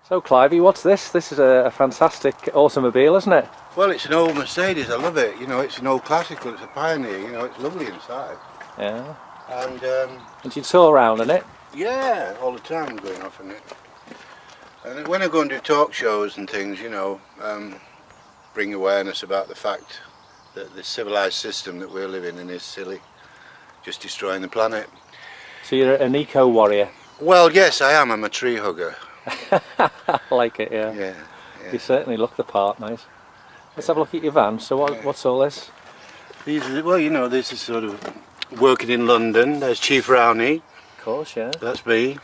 So Clivey, what's this? This is a fantastic automobile, isn't it? Well, it's an old Mercedes, I love it. You know, it's an old classical, it's a Pioneer, you know, it's lovely inside. Yeah. And you tour around in it? Yeah, all the time I'm going off in it. And when I go and do talk shows and things, you know, bring awareness about the fact that the civilised system that we're living in is silly, just destroying the planet. So you're an eco-warrior? Well, yes, I am. I'm a tree hugger. I like it, yeah. Yeah. You certainly look the part, mate. Let's have a look at your van. So what's all this? These are, well, you know, this is sort of working in London. There's Chief Rowney. Of course, yeah. That's me.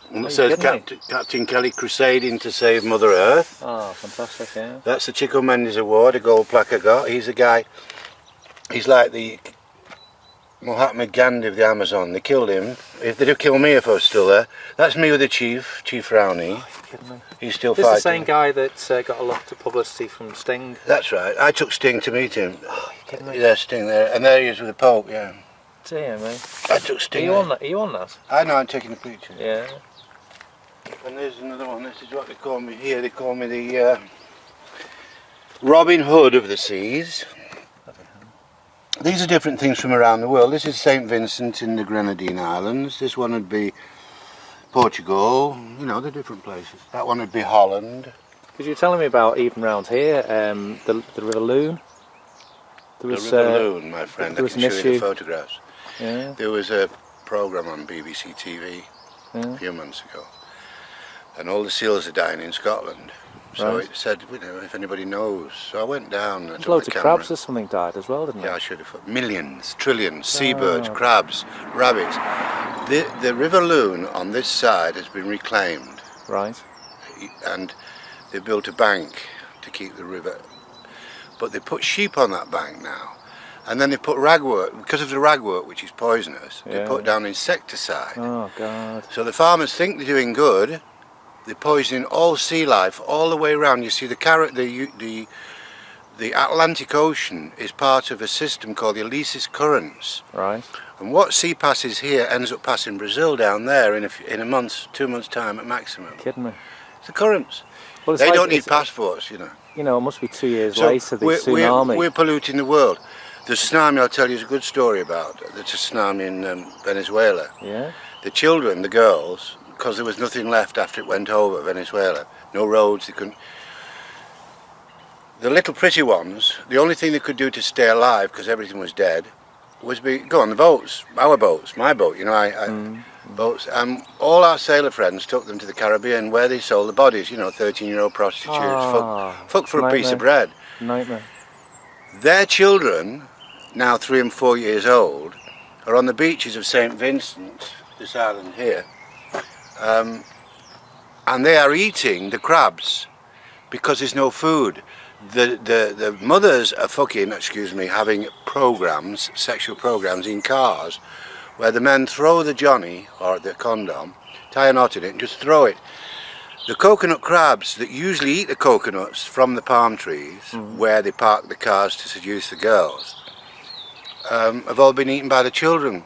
And it says Captain Kelly crusading to save Mother Earth. Oh, fantastic, yeah. That's the Chico Mendes Award, a gold plaque I got. He's a guy, he's like the Mahatma Gandhi of the Amazon. They killed him. If they'd have killed me if I was still there. That's me with the Chief Rowney. Oh, you're kidding me. He's still This fighting. is the same guy that got a lot of publicity from Sting? That's right. I took Sting to meet him. Oh, you're kidding me. There's Sting there. And there he is with the Pope, yeah. Dear me. I took Sting. Are you on that? Are you on that? I know, I'm taking a picture. Yeah. And there's another one. This is what they call me here. They call me the Robin Hood of the seas. These are different things from around the world. This is St. Vincent in the Grenadine Islands. This one would be Portugal. You know, they're different places. That one would be Holland. Because you were telling me about even round here, the River Loon. The River Loon, my friend. I can show you the photographs. Yeah. There was a programme on BBC TV a few months ago, and all the seals are dying in Scotland. So it said, you know, if anybody knows. So I went down and loads of crabs or something died as well, didn't Yeah, I should have. Millions, trillions, seabirds, crabs, rabbits. The River Loon on this side has been reclaimed. Right. And they built a bank to keep the river. But they put sheep on that bank now. And then they put ragwort, because of the ragwort, which is poisonous, they put down insecticide. Oh, God. So the farmers think they're doing good. They're poisoning all sea life all the way around. You see, the Atlantic Ocean is part of a system called the Elysis Currents. Right. And what sea passes here ends up passing Brazil down there in a month, 2 months' time at maximum. You're kidding me. It's the currents. Well, they don't need passports, you know. You know, it must be 2 years later, the tsunami. We're polluting the world. The tsunami, I'll tell you, is a good story about the tsunami in Venezuela. Yeah. The children, the girls, because there was nothing left after it went over Venezuela, no roads, they couldn't. The little pretty ones, the only thing they could do to stay alive, because everything was dead, was go on the boats, our boats, my boat, you know, boats. All our sailor friends took them to the Caribbean where they sold the bodies, you know, 13-year-old prostitutes, fuck for a piece of bread. Nightmare. Their children, now 3 and 4 years old, are on the beaches of St. Vincent, this island here, and they are eating the crabs because there's no food. The mothers are having programs, sexual programs in cars, where the men throw the johnny, or the condom, tie a knot in it and just throw it. The coconut crabs that usually eat the coconuts from the palm trees, where they park the cars to seduce the girls, have all been eaten by the children.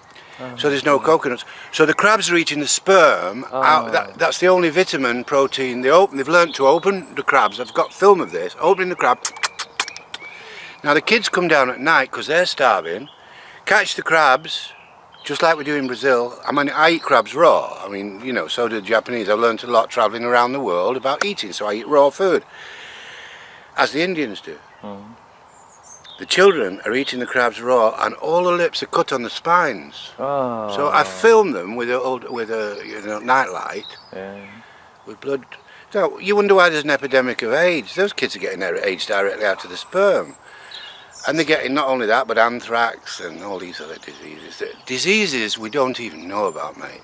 So there's no coconuts. So the crabs are eating the sperm out. That's the only vitamin, protein. They've learned to open the crabs. I've got film of this, opening the crab. Now the kids come down at night because they're starving, catch the crabs, just like we do in Brazil. I mean, I eat crabs raw. I mean, you know, so do the Japanese. I've learned a lot travelling around the world about eating, so I eat raw food, as the Indians do. The children are eating the crabs raw, and all the lips are cut on the spines. Oh. So I filmed them with a nightlight, with blood. So you wonder why there's an epidemic of AIDS. Those kids are getting their AIDS directly out of the sperm, and they're getting not only that, but anthrax and all these other diseases. Diseases we don't even know about, mate.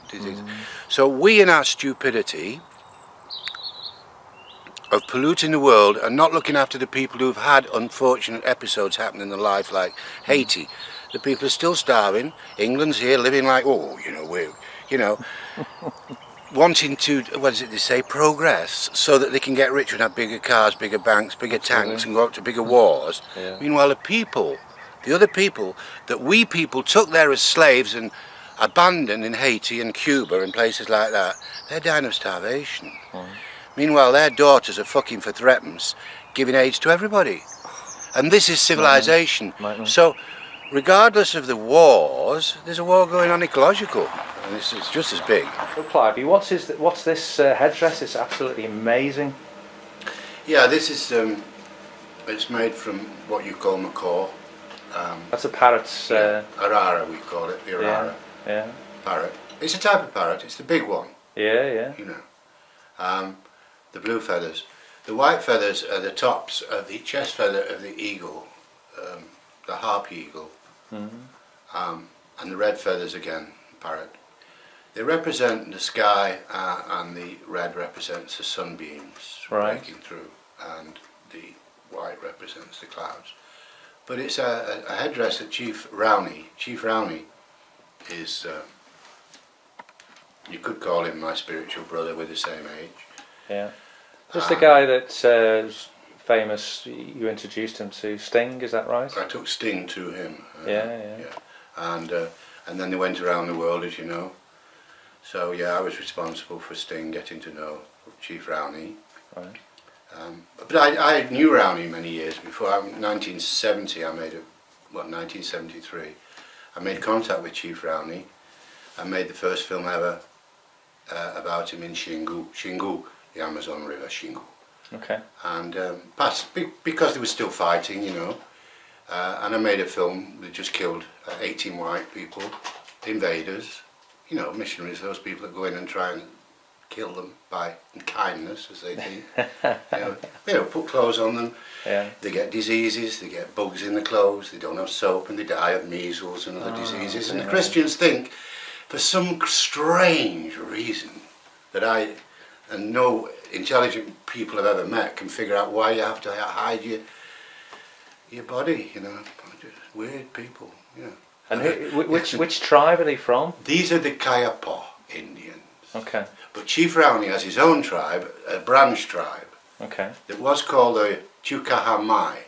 So we, in our stupidity of polluting the world and not looking after the people who've had unfortunate episodes happen in their life, like Haiti. The people are still starving. England's here living like, wanting to, what is it they say, progress, so that they can get richer and have bigger cars, bigger banks, bigger tanks, and go up to bigger wars. Meanwhile, the other people that we people took there as slaves and abandoned in Haiti and Cuba and places like that, they're dying of starvation. Meanwhile, their daughters are fucking for threepence, giving AIDS to everybody. And this is civilization. So, regardless of the wars, there's a war going on ecological, and it's just as big. So Clivey, what's this headdress? It's absolutely amazing. Yeah, this is it's made from what you call macaw. That's a parrot's. Arara, we call it, the Arara Yeah. parrot. It's a type of parrot. It's the big one. Yeah. You know, the blue feathers. The white feathers are the tops of the chest feather of the eagle, the harpy eagle, and the red feathers again, parrot. They represent the sky, and the red represents the sunbeams breaking through, and the white represents the clouds. But it's a headdress that Chief Rowney is, you could call him my spiritual brother, we're the same age. Yeah. Just the guy that's famous, you introduced him to, Sting, is that right? I took Sting to him. Yeah. And then they went around the world, as you know. So yeah, I was responsible for Sting getting to know Chief Rowney. Right. But I knew Rowney many years before. 1970, 1973, I made contact with Chief Rowney. I made the first film ever about him in Xingu, the Amazon River, Xingu. Okay. And because they were still fighting, you know, and I made a film that just killed 18 white people, invaders, you know, missionaries, those people that go in and try and kill them by kindness, as they think. you know, put clothes on them. Yeah. They get diseases, they get bugs in the clothes, they don't have soap, and they die of measles and other diseases. And the Christians think, for some strange reason, that I and no intelligent people I've ever met can figure out why you have to hide your body, you know. Just weird people, you know. And which tribe are they from? These are the Kayapo Indians. Okay. But Chief Rowney has his own tribe, a branch tribe. Okay. That was called the Chukahamai.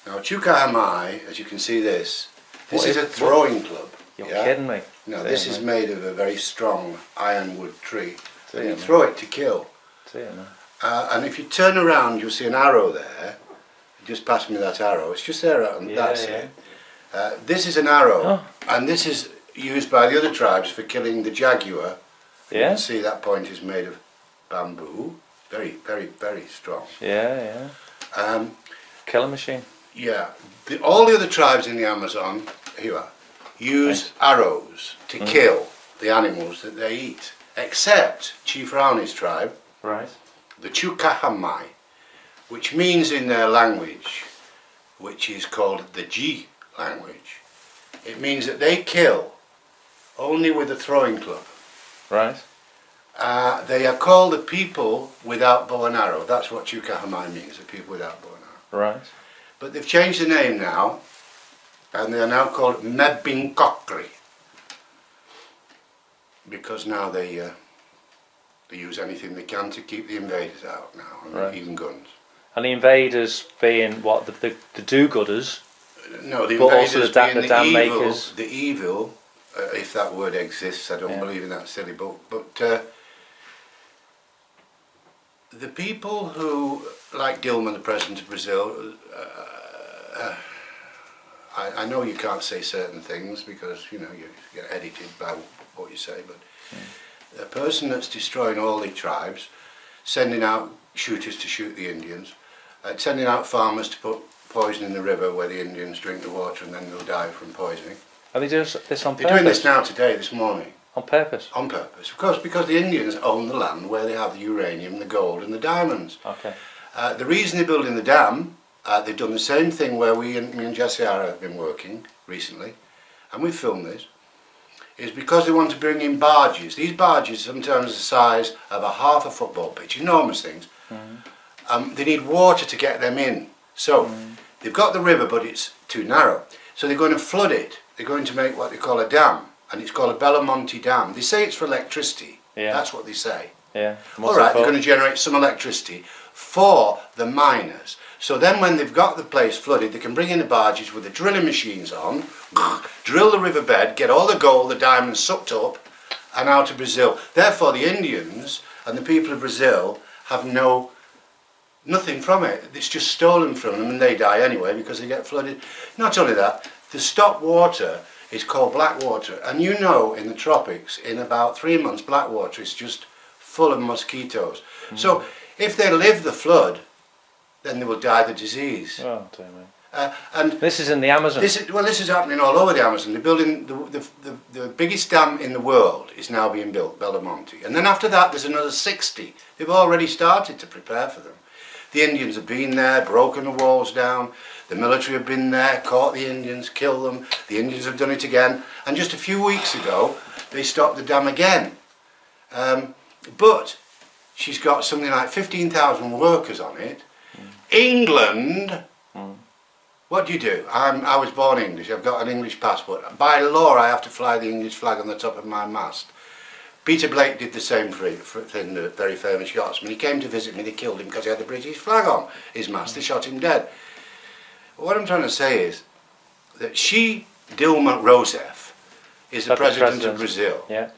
Now Chukahamai, as you can see this is a throwing club. You're kidding me. No, this is made of a very strong ironwood tree. And you throw it to kill. And if you turn around, you'll see an arrow there. Just pass me that arrow. It's just there, and that's it. This is an arrow, and this is used by the other tribes for killing the jaguar. You can see that point is made of bamboo. Very, very, very strong. Killer machine. Yeah. All the other tribes in the Amazon, use arrows to kill the animals that they eat. Except Chief Rowney's tribe, the Chukahamai, which means in their language, which is called the G language, it means that they kill only with a throwing club. They are called the people without bow and arrow. That's what Chukahamai means, the people without bow and arrow. But they've changed the name now, and they are now called Mebinkokri. Because now they use anything they can to keep the invaders out now, even guns. And the invaders being what, the do-gooders? No, the but invaders also the dam makers. The evil, if that word exists. I don't believe in that silly book. But the people who, like Dilma, the president of Brazil, I know you can't say certain things because you get edited by what you say, but a person that's destroying all the tribes, sending out shooters to shoot the Indians, sending out farmers to put poison in the river where the Indians drink the water and then they'll die from poisoning. Are they doing this on purpose? They're doing this now today, this morning. On purpose? On purpose, of course, because the Indians own the land where they have the uranium, the gold and the diamonds. Okay. The reason they're building the dam, they've done the same thing where me and Jesse have been working recently, and we've filmed this, is because they want to bring in barges. These barges sometimes the size of a half a football pitch, enormous things. They need water to get them in. So they've got the river, but it's too narrow. So they're going to flood it. They're going to make what they call a dam, and it's called a Belamonte Dam. They say it's for electricity. That's what they say. All right, they're going to generate some electricity for the miners. So then when they've got the place flooded, they can bring in the barges with the drilling machines on, drill the riverbed, get all the gold, the diamonds sucked up and out of Brazil. Therefore the Indians and the people of Brazil have nothing from it. It's just stolen from them and they die anyway because they get flooded. Not only that, the stock water is called black water, and you know in the tropics in about 3 months black water is just full of mosquitoes. So if they live the flood, then they will die the disease. Oh, dear me. And this is in the Amazon. This is happening all over the Amazon. They're building the biggest dam in the world is now being built, Belamonte, and then after that there's another 60. They've already started to prepare for them. The Indians have been there, broken the walls down. The military have been there, caught the Indians, killed them. The Indians have done it again, and just a few weeks ago they stopped the dam again. But she's got something like 15,000 workers on it. England. What do you do? I was born English. I've got an English passport. By law, I have to fly the English flag on the top of my mast. Peter Blake did the same thing, the very famous yachtsman. He came to visit me. They killed him because he had the British flag on his mast. They shot him dead. What I'm trying to say is that Dilma Rousseff, is the president of Brazil. Yeah.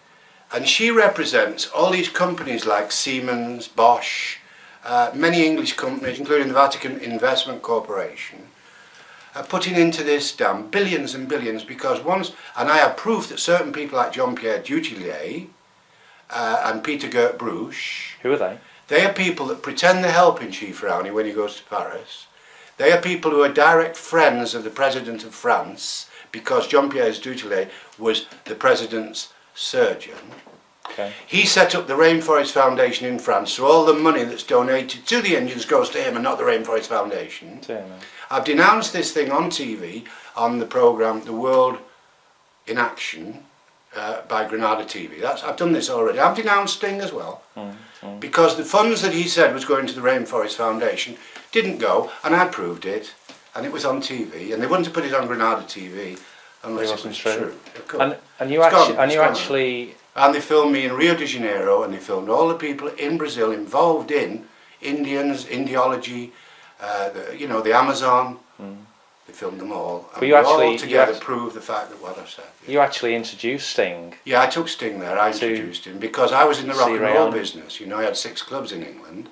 And she represents all these companies like Siemens, Bosch, many English companies, including the Vatican Investment Corporation, putting into this dam billions and billions because and I have proof that certain people like Jean-Pierre Dutilleux and Peter Gert Bruch. Who are they? They are people that pretend they're helping Chief Rowney when he goes to Paris. They are people who are direct friends of the President of France because Jean-Pierre Dutilleux was the President's surgeon. Okay. He set up the Rainforest Foundation in France, so all the money that's donated to the Indians goes to him and not the Rainforest Foundation. I've denounced this thing on TV, on the programme The World in Action by Granada TV. I've done this already. I've denounced Sting as well, because the funds that he said was going to the Rainforest Foundation didn't go, and I proved it, and it was on TV, and they wouldn't have put it on Granada TV unless it was true. And you actually... And they filmed me in Rio de Janeiro, and they filmed all the people in Brazil involved in Indians, Indiology, the Amazon. They filmed them all. And but you all together prove the fact that what I've said. Yeah. You actually introduced Sting. Yeah, I took Sting there. I introduced him because I was in the rock and roll business. You know, I had 6 clubs in England.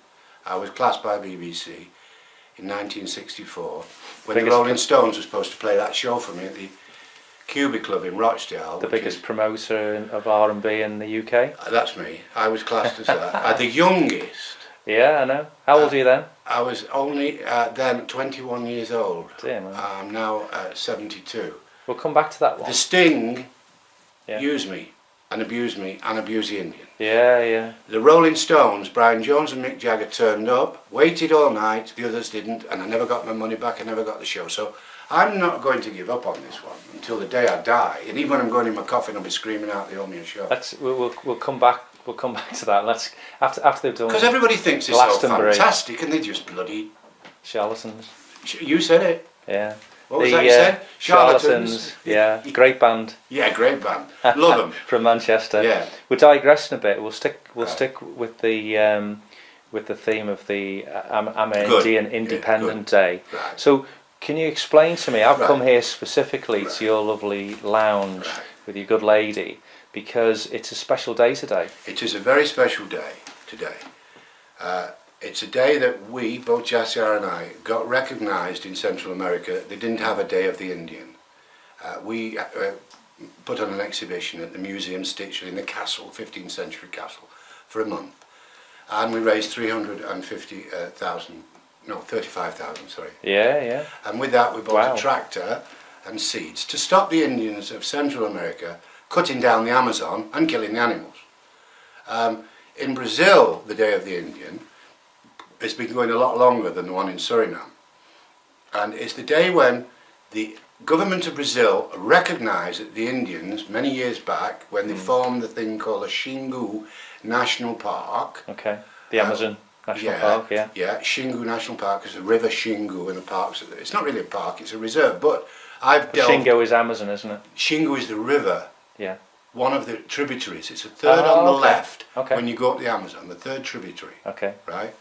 I was classed by BBC in 1964 when the Rolling Stones were supposed to play that show for me at the Cuba Club in Rochdale. The biggest promoter of R&B in the UK? That's me. I was classed as that. The youngest. Yeah, I know. How old are you then? I was only then 21 years old. Dear man. I'm now 72. We'll come back to that one. The Sting used me and abused the Indian. Yeah, yeah. The Rolling Stones, Brian Jones and Mick Jagger turned up, waited all night, the others didn't, and I never got my money back, I never got the show. So I'm not going to give up on this one until the day I die. And even when I'm going in my coffin, I'll be screaming out, "They owe me a show." We'll come back. We'll come back to that. Let's after they've done. Because everybody thinks it's so fantastic, and they just bloody charlatans. You said it. Yeah. What was that you said? Charlatans. Yeah. Great band. Yeah, great band. Love them. From Manchester. Yeah. We're digressing a bit. We'll stick with the theme of the AmerIndian Independent Day. Right. So. Can you explain to me, I've come here specifically to your lovely lounge with your good lady because it's a special day today. It is a very special day today. It's a day that we, both Jassiar and I, got recognised in Central America. They didn't have a Day of the Indian. We put on an exhibition at the Museum Stitchley in the castle, 15th century castle, for a month. And we raised 35,000, sorry. Yeah, yeah. And with that we bought a tractor and seeds to stop the Indians of Central America cutting down the Amazon and killing the animals. In Brazil, the Day of the Indian, it's been going a lot longer than the one in Suriname. And it's the day when the government of Brazil recognised that the Indians, many years back, when they formed the thing called the Xingu National Park. Okay, the Amazon. National Park, yeah. Yeah, Xingu National Park is the river Xingu and the parks. It's not really a park, it's a reserve, but Xingu is Amazon, isn't it? Xingu is the river. Yeah. One of the tributaries. It's the third on the left when you go up the Amazon, the third tributary. Okay. Right?